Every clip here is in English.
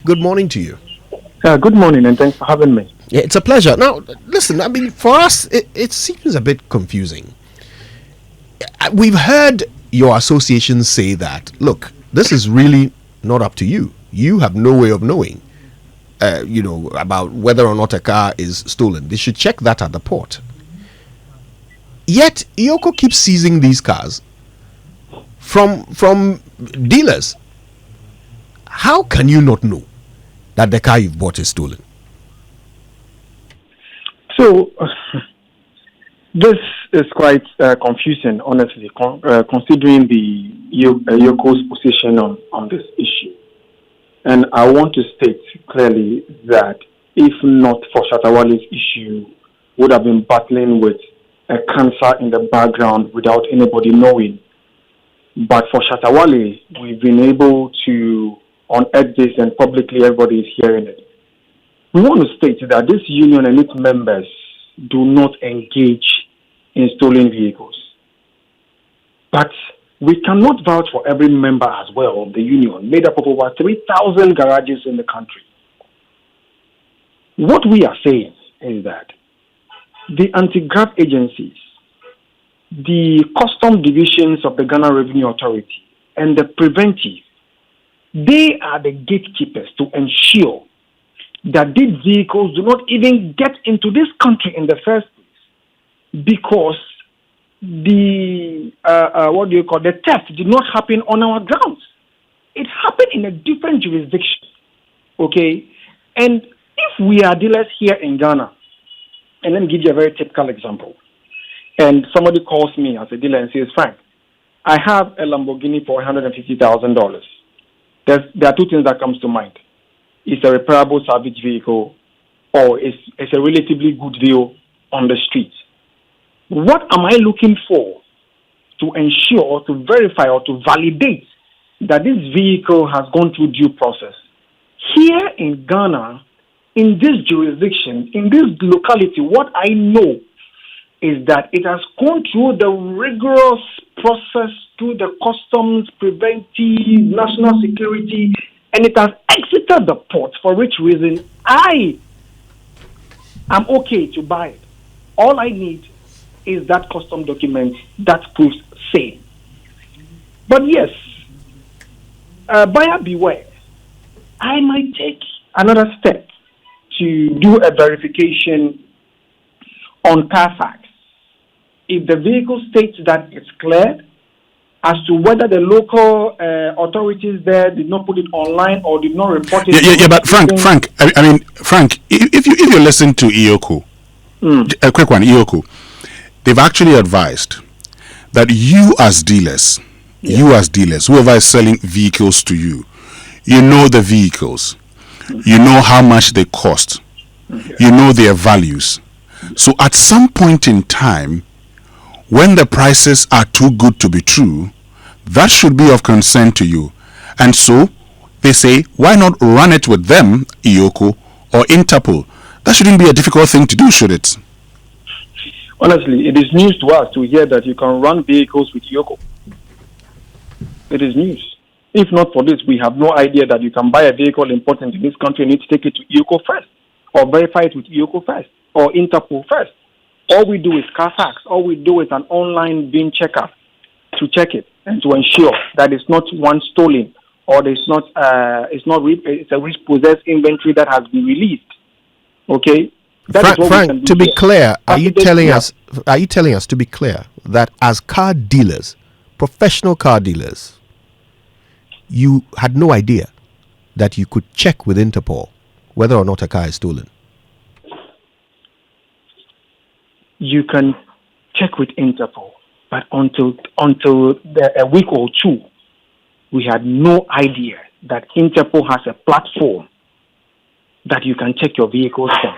good morning to you. Good morning, and thanks for having me. Yeah, it's a pleasure. Now, listen, I mean, for us, it seems a bit confusing. We've heard your association say that, look, this is really not up to you. You have no way of knowing, about whether or not a car is stolen. They should check that at the port. Yet, Ioko keeps seizing these cars from dealers. How can you not know that the car you've bought is stolen? So, this is quite confusing, honestly, considering the Yoko's position on this issue. And I want to state clearly that if not for Shatawale's issue, would have been battling with a cancer in the background without anybody knowing. But for Shatawale, we've been able to unearth this, and publicly everybody is hearing it. We want to state that this union and its members do not engage in stolen vehicles. But we cannot vouch for every member as well of the union, made up of over 3,000 garages in the country. What we are saying is that the anti-graft agencies, the custom divisions of the Ghana Revenue Authority, and the preventive, they are the gatekeepers to ensure that these vehicles do not even get into this country in the first place, because the the theft did not happen on our grounds. It happened in a different jurisdiction. Okay, and if we are dealers here in Ghana, and let me give you a very typical example. And somebody calls me as a dealer and says, "Frank, I have a Lamborghini for $150,000. There are two things that comes to mind. It's a repairable salvage vehicle, or it's a relatively good deal on the street. What am I looking for to ensure or to verify or to validate that this vehicle has gone through due process? Here in Ghana, in this jurisdiction, in this locality, what I know is that it has gone through the rigorous process through the customs, preventive, national security, and it has exited the port, for which reason I am okay to buy it. All I need is that custom document that proves same. But yes, buyer beware. I might take another step to do a verification on Carfax. If the vehicle states that it's cleared, as to whether the local authorities there did not put it online or did not report it. Yeah. But Frank, if you listen to Ioko, a quick one, Ioko, they've actually advised that you as dealers, whoever is selling vehicles to you, you know the vehicles, you know how much they cost, you know their values. So at some point in time, when the prices are too good to be true, that should be of concern to you. And so they say, why not run it with them, Ioko, or Interpol? That shouldn't be a difficult thing to do, should it? Honestly, it is news to us to hear that you can run vehicles with Ioko. It is news. If not for this, we have no idea that you can buy a vehicle important in this country and need to take it to Ioko first, or verify it with Ioko first, or Interpol first. All we do is Carfax. All we do is an online VIN checker to check it and to ensure that it's not one stolen, or it's a repossessed inventory that has been released. Okay. Frank, to be clear, are you telling us to be clear that as car dealers, professional car dealers, you had no idea that you could check with Interpol whether or not a car is stolen? You can check with Interpol, but until a week or two, we had no idea that Interpol has a platform that you can check your vehicles from,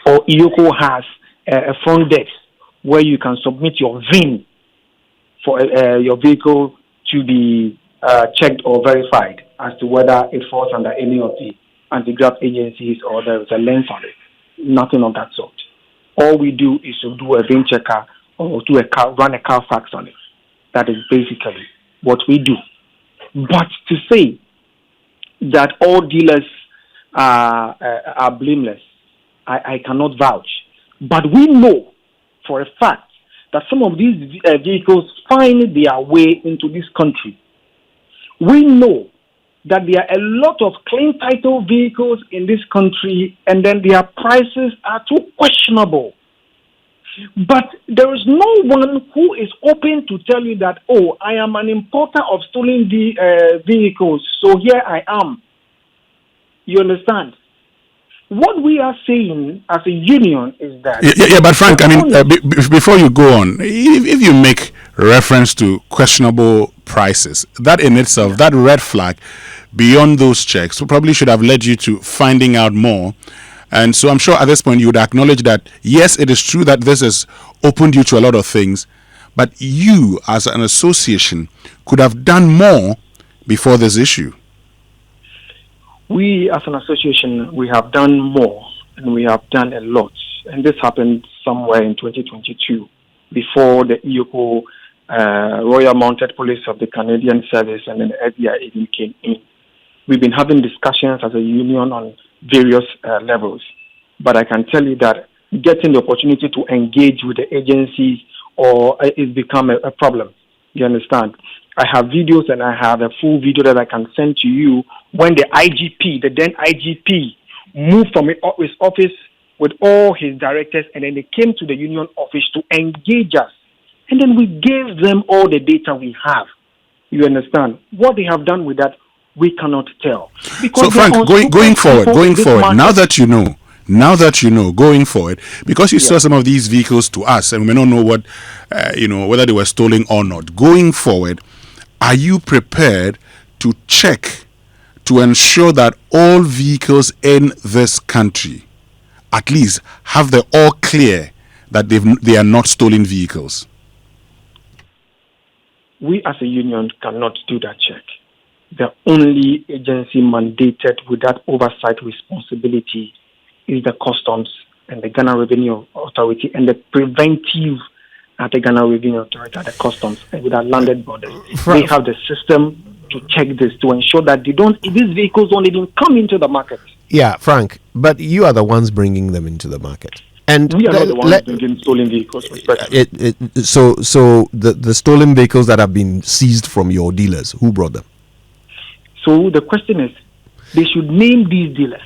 or Ioko has a front desk where you can submit your VIN for your vehicle to be checked or verified as to whether it falls under any of the anti-graft agencies or there is a lens on it. Nothing of that sort. All we do is to do a VIN checker or run a Carfax on it. That is basically what we do. But to say that all dealers are blameless. I cannot vouch. But we know for a fact that some of these vehicles find their way into this country. We know that there are a lot of clean title vehicles in this country, and then their prices are too questionable. But there is no one who is open to tell you that, oh, I am an importer of stolen vehicles, so here I am. You understand? What we are saying as a union is that... Yeah, but Frank, I mean, before you go on, if you make reference to questionable prices, that in itself, that red flag, beyond those checks, probably should have led you to finding out more. And so I'm sure at this point you would acknowledge that, yes, it is true that this has opened you to a lot of things, but you as an association could have done more before this issue. We as an association, we have done more, and we have done a lot. And this happened somewhere in 2022, before the EOCO, Royal Mounted Police of the Canadian Service, and then the FBI even came in. We've been having discussions as a union on various levels. But I can tell you that getting the opportunity to engage with the agencies it's become a problem. You understand? I have videos, and I have a full video that I can send to you when the IGP, the then IGP, moved from his office with all his directors, and then they came to the union office to engage us. And then we gave them all the data we have. You understand? What they have done with that, we cannot tell. Because so Frank, going forward, now that you know, going forward, because you sell some of these vehicles to us, and we may not know what, whether they were stolen or not. Going forward, are you prepared to check to ensure that all vehicles in this country, at least, have the all clear that they are not stolen vehicles? We as a union cannot do that check. The only agency mandated with that oversight responsibility is the Customs and the Ghana Revenue Authority, and the preventive at the Ghana Revenue Authority, at the Customs, and with our landed borders. They have the system to check this, to ensure that these vehicles don't even come into the market. Yeah, Frank, but you are the ones bringing them into the market. And we are not the ones bringing stolen vehicles. So the stolen vehicles that have been seized from your dealers, who brought them? So the question is, they should name these dealers.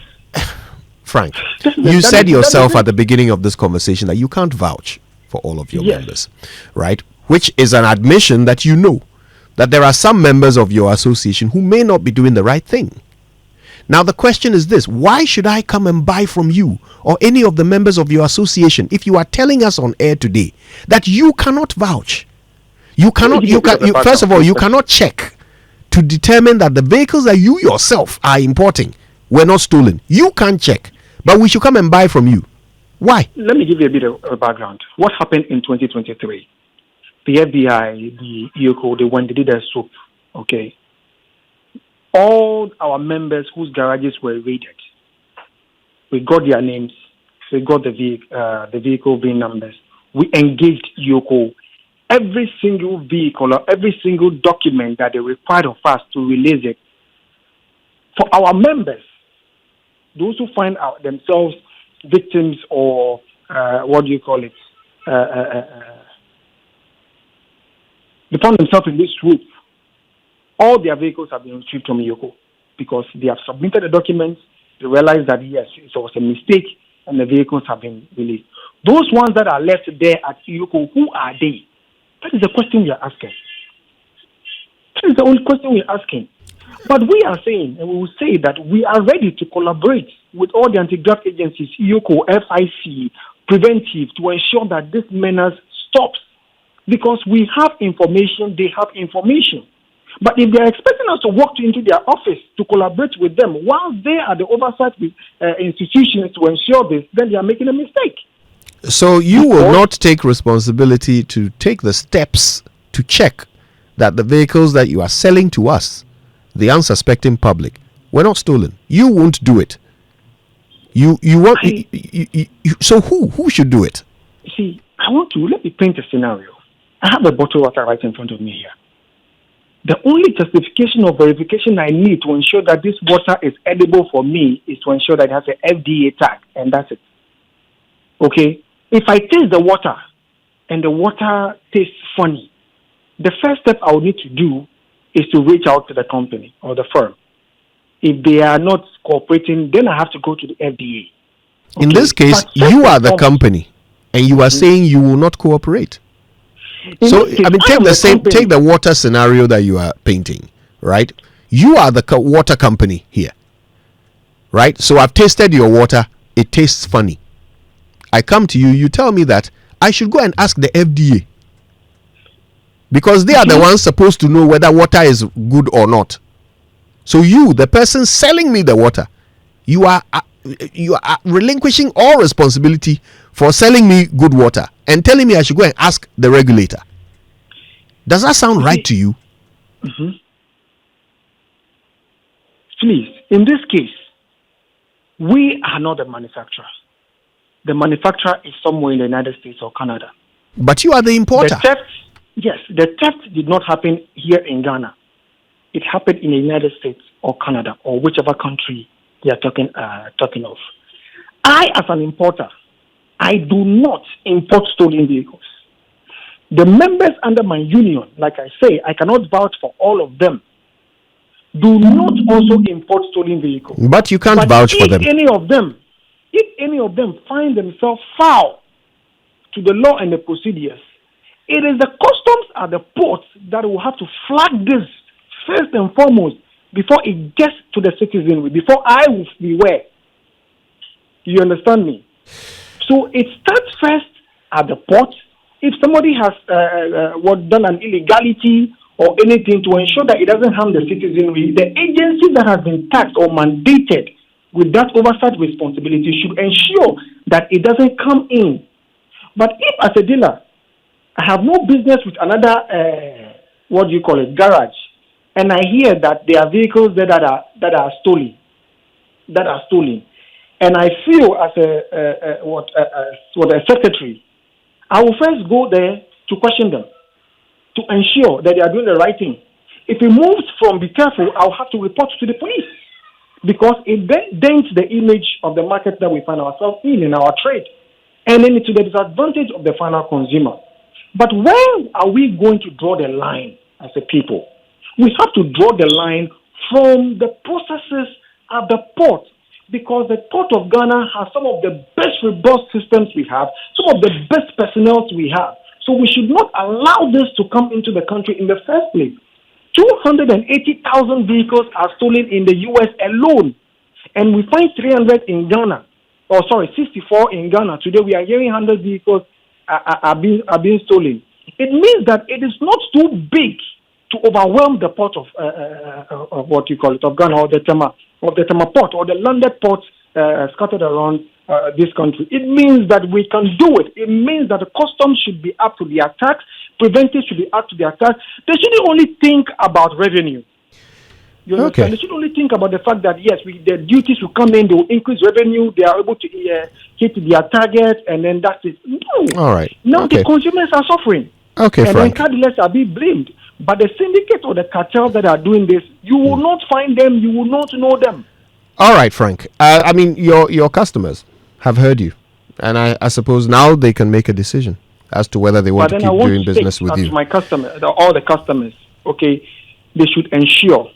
Frank, you said yourself at the beginning of this conversation that you can't vouch for all of your members, right? Which is an admission that you know that there are some members of your association who may not be doing the right thing. Now the question is this: why should I come and buy from you or any of the members of your association if you are telling us on air today that you cannot vouch? First of all, you cannot check to determine that the vehicles that you yourself are importing were not stolen. You can't check, but we should come and buy from you. Why? Let me give you a bit of background. What happened in 2023? The FBI, the EOCO, they did a swoop. Okay. All our members whose garages were raided, we got their names, we got the vehicle VIN numbers. We engaged EOCO. Every single vehicle or every single document that they required of us to release it. For our members, those who find out themselves victims or they found themselves in this swoop, all their vehicles have been retrieved from EOCO because they have submitted the documents. They realized that yes, it was a mistake, and the vehicles have been released. Those ones that are left there at EOCO, who are they? That is the question we are asking. That is the only question we are asking. But we are saying, and we will say that we are ready to collaborate with all the anti-graft agencies, EOCO, FIC, preventive, to ensure that this menace stops. Because we have information, they have information. But if they are expecting us to walk into their office to collaborate with them while they are the oversight institutions to ensure this, then they are making a mistake. So you will not take responsibility to take the steps to check that the vehicles that you are selling to us, the unsuspecting public, were not stolen. You won't do it. So who should do it? See, let me paint a scenario. I have a bottle of water right in front of me here. The only justification or verification I need to ensure that this water is edible for me is to ensure that it has an FDA tag, and that's it. Okay? If I taste the water and the water tastes funny, the first step I would need to do is to reach out to the company or the firm. If they are not cooperating, then I have to go to the FDA. In this case, you are the company, and you are saying you will not cooperate. So, I mean, take the water scenario that you are painting, right? You are the water company here, right? So I've tasted your water; it tastes funny. I come to you, you tell me that I should go and ask the FDA because they are the ones supposed to know whether water is good or not. So you, the person selling me the water, you are relinquishing all responsibility for selling me good water and telling me I should go and ask the regulator. Does that sound right to you? Mm-hmm. Please, in this case, we are not the manufacturer. The manufacturer is somewhere in the United States or Canada. But you are the importer. The theft did not happen here in Ghana. It happened in the United States or Canada or whichever country they are talking of. I, as an importer, I do not import stolen vehicles. The members under my union, like I say, I cannot vouch for all of them, do not also import stolen vehicles. But you can't vouch for them. If any of them find themselves foul to the law and the procedures, it is the customs at the ports that will have to flag this first and foremost before it gets to the citizenry, before I will beware. You understand me? So it starts first at the port. If somebody has done an illegality or anything, to ensure that it doesn't harm the citizenry, the agency that has been tasked or mandated with that oversight responsibility should ensure that it doesn't come in. But if, as a dealer, I have no business with another, garage, and I hear that there are vehicles that are stolen, and I feel as a secretary, I will first go there to question them, to ensure that they are doing the right thing. If it moves from be careful, I'll have to report to the police because it then dents the image of the market that we find ourselves in our trade, and then to the disadvantage of the final consumer. But where are we going to draw the line as a people? We have to draw the line from the processes at the port, because the Port of Ghana has some of the best robust systems we have, some of the best personnel we have. So we should not allow this to come into the country in the first place. 280,000 vehicles are stolen in the U.S. alone, and we find 300 in Ghana. 64 in Ghana. Today we are hearing 100 vehicles are being stolen. It means that it is not too big to overwhelm the port of Ghana, or the Tema port, or the landed ports scattered around this country. It means that we can do it. It means that the customs should be up to the attack, preventive should be up to the attack. They shouldn't only think about revenue. You understand? They should only think about the fact that yes, the duties will come in, they will increase revenue, they are able to hit their target, and then that's it. No. All right. Now the consumers are suffering. Okay, and Frank. then card dealers are being blamed. But the syndicate or the cartel that are doing this, you will not find them, you will not know them. All right, Frank. I mean, your customers have heard you, and I suppose now they can make a decision as to whether they want to keep doing business with you. My customers, all the customers, okay, they should ensure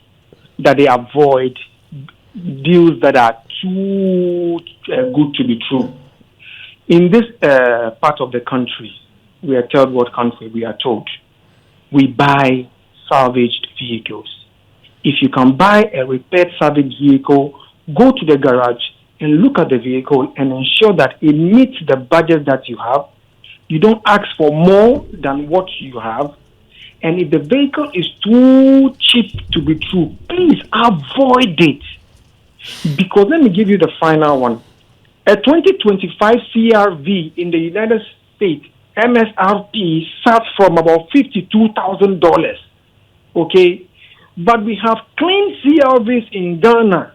that they avoid deals that are too good to be true. In this part of the country, we are third world country, we are told, we buy salvaged vehicles. If you can buy a repaired salvaged vehicle, go to the garage and look at the vehicle and ensure that it meets the budget that you have. You don't ask for more than what you have. And if the vehicle is too cheap to be true, please avoid it. Because let me give you the final one. A 2025 CRV in the United States, MSRP starts from about $52,000. Okay? But we have clean CRVs in Ghana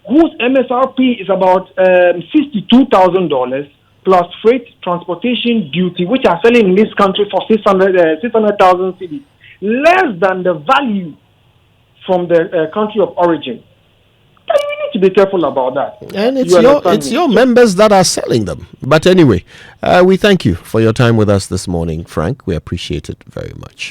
whose MSRP is about $62,000 plus freight transportation duty, which are selling in this country for 600,000 cedis. less than the value from the country of origin, then we need to be careful about that. And You understand it's me? your members that are selling them. But anyway, we thank you for your time with us this morning, Frank. We appreciate it very much.